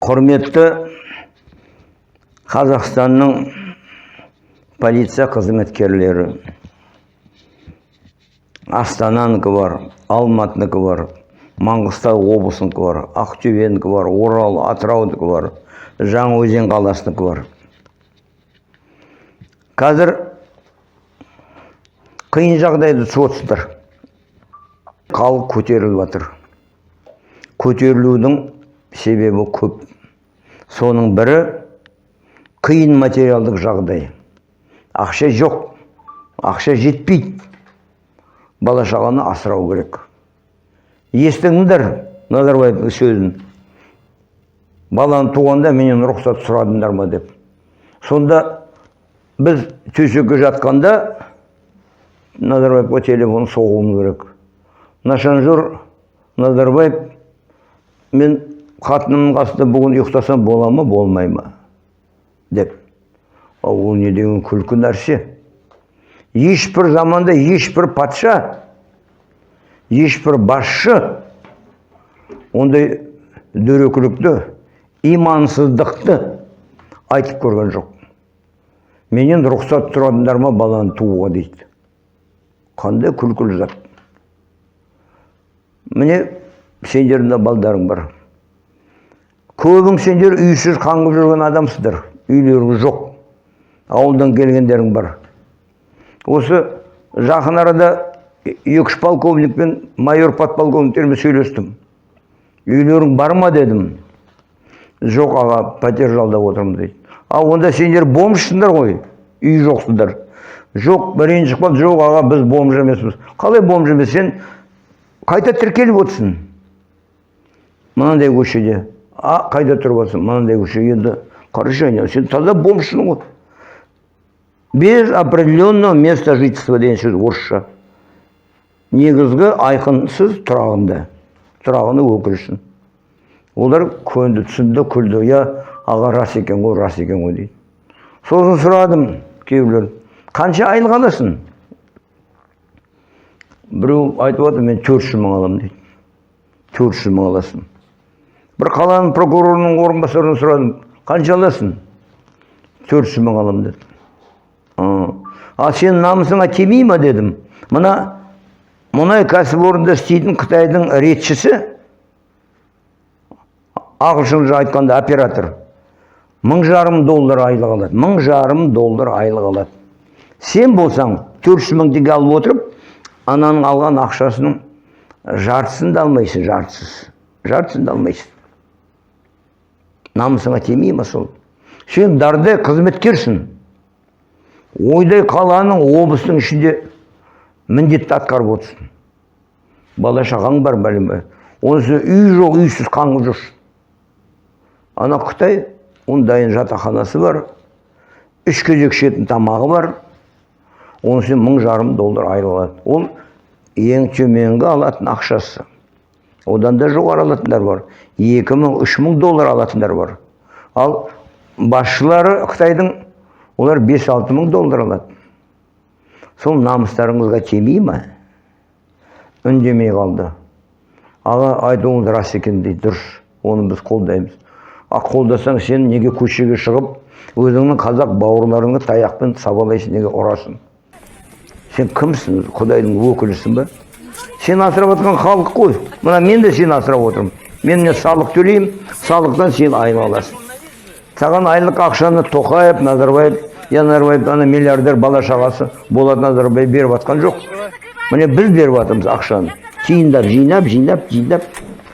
Құрметті Қазақстанның полиция қызметкерлері, Астананікі бар, Алматынікі бар, Маңғыстау облысынікі бар, Ақтөбенікі бар, Орал, Атыраунікі бар, Жаңаөзен қаласынікі бар. Қазір қиын жағдайды түсіп халық көтеріліп жатыр. Көтерілудің себебі көп. Соның бірі қиын материалдық жағдай. Ақша жоқ, ақша жетпейді. Бала-шағаны асырау керек. Естіңдер Назарбаевтың сөзін. Баланы туғанда менен рұқсат сұрадыңдар ма деп. Сонда біз төсекке жатқанда Назарбаевқа телефон соғуымыз керек. Нашанжор Назарбаев, мен қатынымның қасында бүгін ұйықтасам бола ма, болмай ма деп. Ол не деген күлкі нәрсе. Ешбір заманда ешбір патша, ешбір басшы ондай дөрекілікті, имансыздықты айтып көрген жоқ. Менен рұқсат сұрадыңдар ма баланы тууға дейді. Қандай күлкілі зат. Міне сендердің балдарың бар. Көбің сендер үйсіз қаңғып жүрген адамсыздар. Үйлеріңіз жоқ. Ауылдан келгендерің бар. Осы жақын арада 2 полковник пен майор подполковниктермен сөйлестім. Үйлерің бар ма дедім. Жоқ аға, пәтер жалдап отырмын дейді. Онда сендер бомжсыңдар ғой, үй жоқсыңдар. Жоқ, бірінші шықпады, жоқ аға, біз бомж емеспіз. Қалай бомж емес, сен қайта тіркеліп отырсың. Мынандай көшеде. Қайда тұрып отырсың? Мынандай көше. Енді қарашы, сен таза бомжсың ғой. Без определенного места жительства деген сөз орысша. Негізгі айқынсыз тұрағында. Тұрағыны өкілсін. Олар көнді, түсінді, күлді. Аға рас екен ғой дейді. Сосын сұрадым кейбіреулер. Қанша айлық аласың? Біреу айтып отыр, мен 400 мың аламын дейді. 400 мың аласың. Бір қаланың прокурорының орынбасарынан сұрадым. Қанша аласың? 400 мың аламын деді. Сен намысыңа тимей ма дедім. Мұнай кәсіпорында істейтін Қытайдың ретшісі, ағылшынша айтқанда оператор, $1,500 айлық алады. $1,500 айлық алады. Сен болсаң 400 мың теңге алып отырып, ананың алған ақшасының жартысын да алмайсың, жартысын да алмайсың. Намысыңа тимей ма сол? Сен дардай қызметкерсің. Ойдай қаланың, облыстың ішінде міндетті атқарып отырсың. Бала-шағаң бар бәлем бе. Онысы үй жоқ, үйсіз қаңғып жүрсің. Ана Қытай, оның дайын жатақханасы бар, 3 кезек ішетін тамағы бар. Онысы $1,500 айлық алады. Ол ең төменгі алатын ақшасы. Одан да жоғары алатындар бар. $2,000–3,000 алатындар бар. Ал басшылары Қытайдың, олар $5–6,000 алады. Сол намыстарыңызға тимей ма? Үндемей қалды. Аға, айтуыңыз рас екен дейді, дұрыс. Оны біз қолдаймыз. Қолдасаң, сен неге көшеге шығып, өзіңнің қазақ бауырларыңды таяқпен сабалайсың, неге ұрасың? Сен кімсің? Құдайдың өкілісің ба? Сен асырап отқан халық қой. Мына мен де сені асырап отырмын. Мен салық төлеймін, салықтан сен айлық аласың. Саған айлық ақшаны Тоқаев, Назарбаев, ана миллиардер бала-шағасы Болат Назарбаев беріп атқан жоқ. Міне біз беріп атымыз ақшаны. Кейіндап, жинап,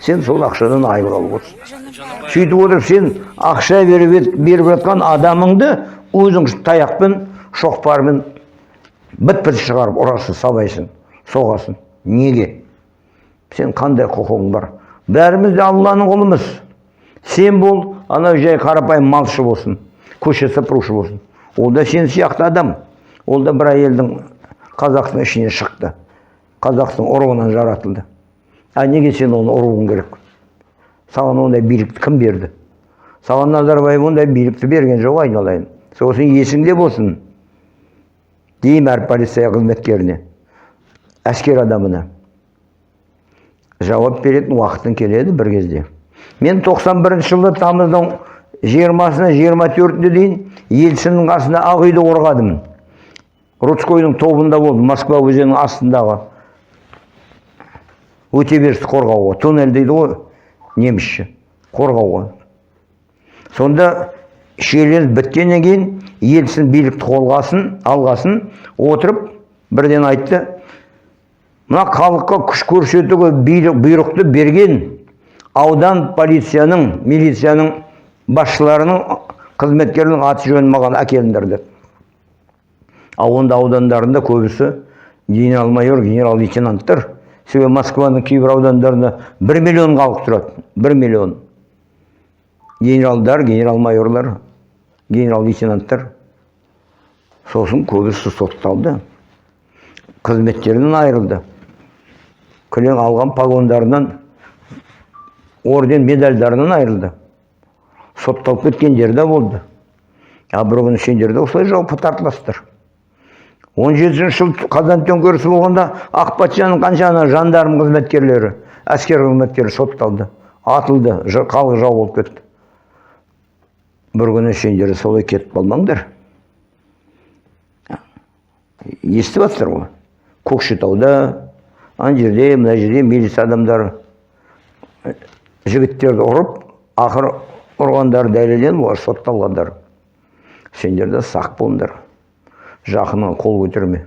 сен сол ақшадан айлық алып отырсың. Сөйтіп отырып, сен ақша беріп жатқан адамыңды өзің таяқпен, шоқпармен біт-біт шығарып ұрасың, сабайсың, соғасың. Неге? Сен қандай құқығың бар? Бәріміз де Алланың құлымыз. Сен бол, ана жай қарапайым малшы болсын, көше сыпырушы болсын. Ол да сен сияқты адам. Ол да бір әйелдің қазақтың ішіне шықты. Қазақтың ұрығынан жаратылды. Неге сен оны ұруың керек? Саған ондай билікті кім берді? Саған Назарбаев ондай билікті берген жоқ, айналайын. Сосын есіңде болсын. Дейім әр полиция қызметкеріне, әскер адамына. Жауап беретін уақытың келеді бір кезде. Мен 91 жылы тамыздың 20-сына 24-іне дейін Ельциннің қасында Ақ үйді қорғадым. Рудскойдың тобында болдым, Москва өзенінің астындағы. Өтеберісті қорғауға, туннель дейді ғой, немісше, қорғауға. Сонда шиеленіс біткеннен кейін Ельцин билікті алғасын, отырып, бірден айтты, мына халыққа күш көрсетуге бұйрықты берген аудан полицияның, милицияның басшыларының, қызметкерінің аты жөнін маған әкеліңдер деді. Онда аудандарында көбісі генерал-майор, генерал-лейтенанттар. Себебі Москваның кейбір аудандарында 1 миллион халық тұрады. 1 миллион. Генералдар, генерал-майорлар, генерал-лейтенанттар. Сосын көбісі сотталды. Қызметтерінен айырылды. Кілең алған погондарынан, орден медальдарынан айырылды. Сотталып кеткендер де болды. Бір күні сендерде осылай жауапқа тартыласыздар. 17 жыл қазан төңкерісі болғанда Ақ патшаның қаншаны жандарм қызметкерлері, әскер қызметкері сотталды, атылды, халық жау болып кетті. Бір күні сендер солай кетіп қалмаңдар. Естіп жатсыздар ғой. Көкшетауда, ана жерде, мына жерде милиция адамдары жігіттерді ұрып, ақыры ұрғандар дәлелденіп, олар сотталғандар. Сендер де сақ болыңдар. Жақыныңа қол көтерме.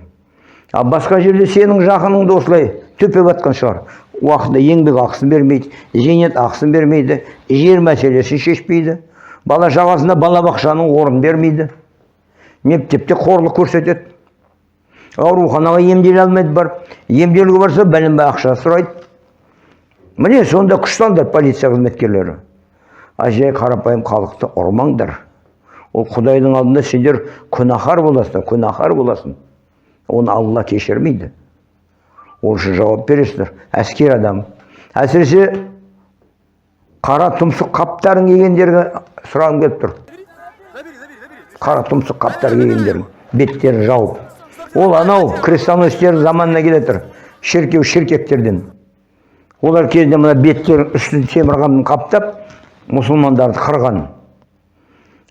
Басқа жерде сенің жақыныңды осылай төпеп атқан шығар. Уақытында еңбек ақысын бермейді, зейнет ақысын бермейді, жер мәселесін шешпейді, бала шағасына балабақшаның орын бермейді, мектепте қорлық көрсетеді. Ауруханаға емделе алмайды бар, емделуге барса бәленбай ақша сұрайды. Міне сонда күш салдар полиция қызметкерлері. Жай қарапайым халықты ұрмаңдар. Ол Құдайдың алдында сендер күнәһар боласың. Оны Алла кешірмейді. Ол үшін жауап бересіңдер. Әскер адам. Әсіресе қара тұмсық қаптарын кигендерге сұрағым келіп тұр. Қара тұмсық қаптар кигендерге беттерін жауып. Ол анау крестоносцер заманына келетір. Шіркектерден. Олар кезінде мына беттерін үстін темір қамын қаптап, мұсылмандарды қырған.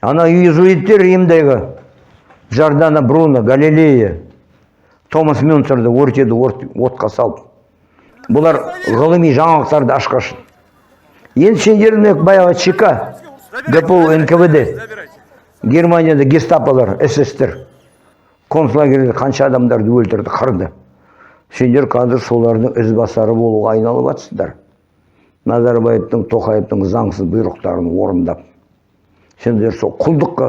Ана иезуиттер Римдегі Жордано Бруно, Галилея, Томас Мюнцерді өртеді, отқа салып. Бұлар ғылыми жаңалықтарды ашқасын. Енді сендердің баяғы ЧК, ГПУ, НКВД, Германияда гестапалар, ССтер, концлагерьде қанша адамдарды өлтірді, қырды. Сендер қазір солардың ізбасары болуға айналып жатсыздар. Назарбаевтың, Тоқаевтың заңсыз бұйрықтарын орындап. Сендер сол құлдыққа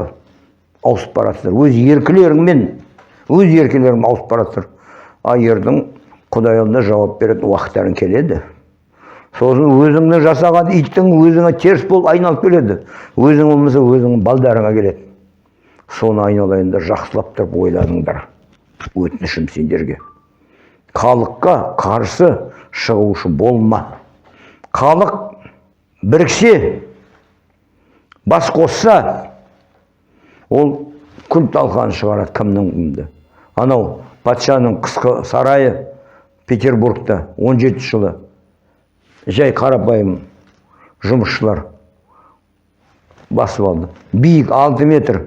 ауысып барасыздар. Өз еркелерің ауысып барасыздар. Ердің Құдай алдында жауап беретін уақыттарын келеді. Сосын өзіңнің жасаған иттің өзіңе теріс болып айналып келеді. Өзің болмаса өзіңнің балдарыңа келеді. Соны айналайындар, жақсылап тұрып ойладыңдар. Өтінішім сендерге. Халыққа қарсы шығушы болма. Халық біріксе, бас қосса, ол күн талқан шығарады кімнің кімді. Анау патшаның қысқы сарайы Петербургта 17 жылы жай қарапайым жұмысшылар басып алды. Биік 6 метр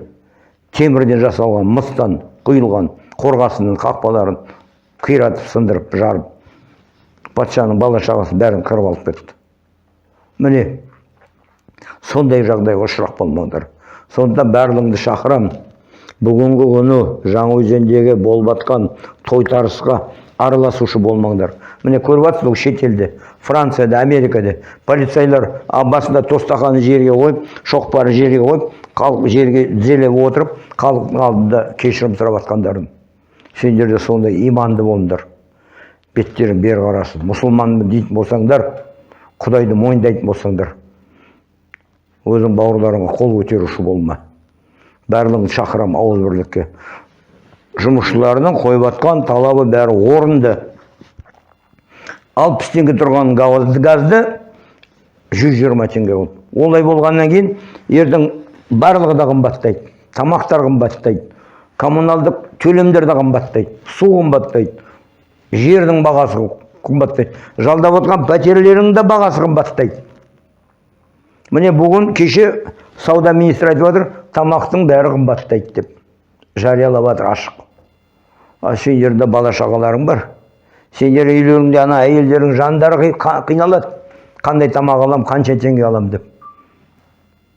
темірден жасалған, мыстан құйылған қорғасының қақпаларын қиратып, сындырып, жарып, патшаның бала шағасы бәрін қырып алып кетті. Міне, сондай жағдайға ұшырап болмаңдар. Сонда барлығыңды шақырам. Бүгінгі күні Жаңаөзендегі болып жатқан тойтарысқа араласушы болмаңдар. Міне көріп жатсыз, бұл шетелде, Францияда, Америкада полицейлер басында тостақаны жерге қойып, шоқпары жерге қойып, халық жерге тізелеп отырып, халықтың алдында кешірім сұрап жатқандарын. Сендер де сондай иманды болыңдар. Беттерің бері қарасын. Мұсылманмын дейтін болсаңдар, Құдайды мойындайтын болсаңдар, өзің бауырларыңа қол көтеруші болма. Барлығын шақырам ауызбірлікке. Жұмысшыларының қойып атқан талабы бәрі орынды. 60 теңге тұрған газды 120 теңге болды. Олай болғаннан кейін ертең барлығы да қымбаттайды. Тамақтар қымбаттайды. Коммуналдық төлемдер де қымбаттайды. Су қымбаттайды. Жердің бағасы қымбаттайды. Жалдап отқан пәтерлердің де бағасы қымбаттайды. Міне бүгін кеше сауда министрі айтып отыр, тамақтың бәрі қымбаттайды деп жариялап жатыр ашық. Сендерде бала шағаларың бар. Сендер үйлеріңде ана әйелдерің жандары қиналады. Қандай тамақ алам, қанша теңге алам деп.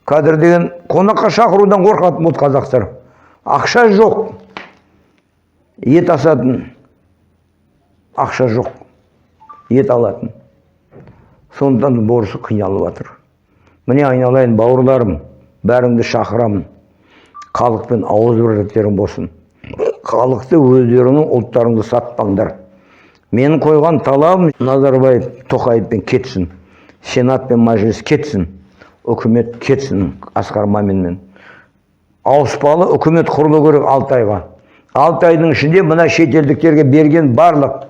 Қазір деген қонаққа шақырудан қорқады бұл қазақтар. Ақша жоқ. Ет асатын. Ақша жоқ. Ет алатын. Сондықтан борысы қиналып жатыр. Міне айналайын бауырларым, бәріңді шақырамын. Халықпен ауыз бірліктерің болсын. Халықты өздерінің ұлттарыңды сатпаңдар. Менің қойған талабым Назарбаев Тоқаевпен кетсін. Сенат пен мәжіліс кетсін. Үкімет кетсін Асқар Маминмен. Ауыспалы үкімет құрылу керек 6 айға. 6 айдың ішінде мына шетелдіктерге берген барлық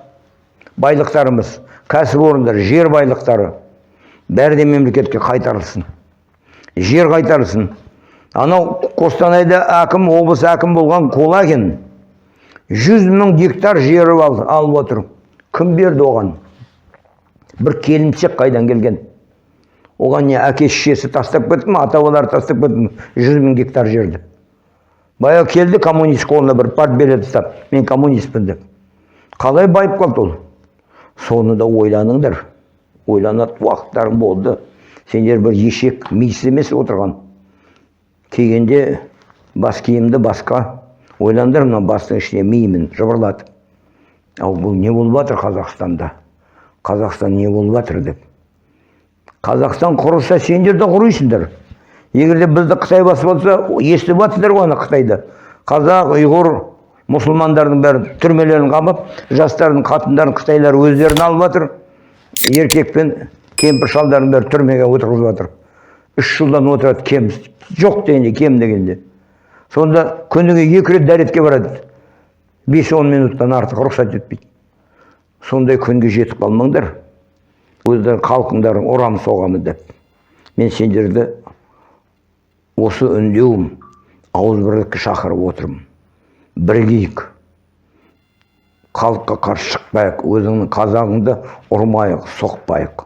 байлықтарымыз, кәсіпорындар, жер байлықтары бәрі де мемлекетке қайтарылсын. Жер қайтарылсын. Анау Қостанайда әкім, облыс әкім болған Кулагин 100 000 гектар жері алып отыр. Кім берді оған? Бір келімсек қайдан келген? Оған не әке шешесі тастап кетті ме, ата-бабалары тастап кетті ме? 100 000 гектар жерді. Баяғы келді коммунист қолына бір партбилет ұстап, мен коммунистпін деп. Қалай байып қалды ол? Соны да ойланыңдар. Ойланат уақыттарың болды. Сендер бір ешек, мейіз емес отырған. Келгенде бас киімді басқа. Ойландар мына бастың ішіне меймін жыбырлатып. Ал бұл не болып жатыр Қазақстанда? Қазақстан не болып жатыр деп. Қазақстан құрылса сендер де құрыйсыңдар. Егерде бізді Қытай басып алса, естіп жатсыздар ғой ана Қытайды. Қазақ, ұйғыр, мұсылмандардың бәрі түрмелерін қамап, жастардың, қатындарын Қытайлар өздерін алып жатыр. Еркек пен кемпір шалдардың бәрі түрмеге отырғызып жатыр. 3 жылдан отырады кем. Жоқ дегенде, кем дегенде. Сонда күніге 2 рет дәретке барады. 5-10 минуттан артық рұқсат етпейді. Сондай күнге жетіп қалмаңдар. Өздері халқыңдарын ұрам соғамы деп. Мен сендерді осы үндеуім, ауыз бірлікке шақырып отырмын. Бірігейік. Халыққа қарсы шықпайық, өзіңнің қазағыңды ұрмайық, соқпайық.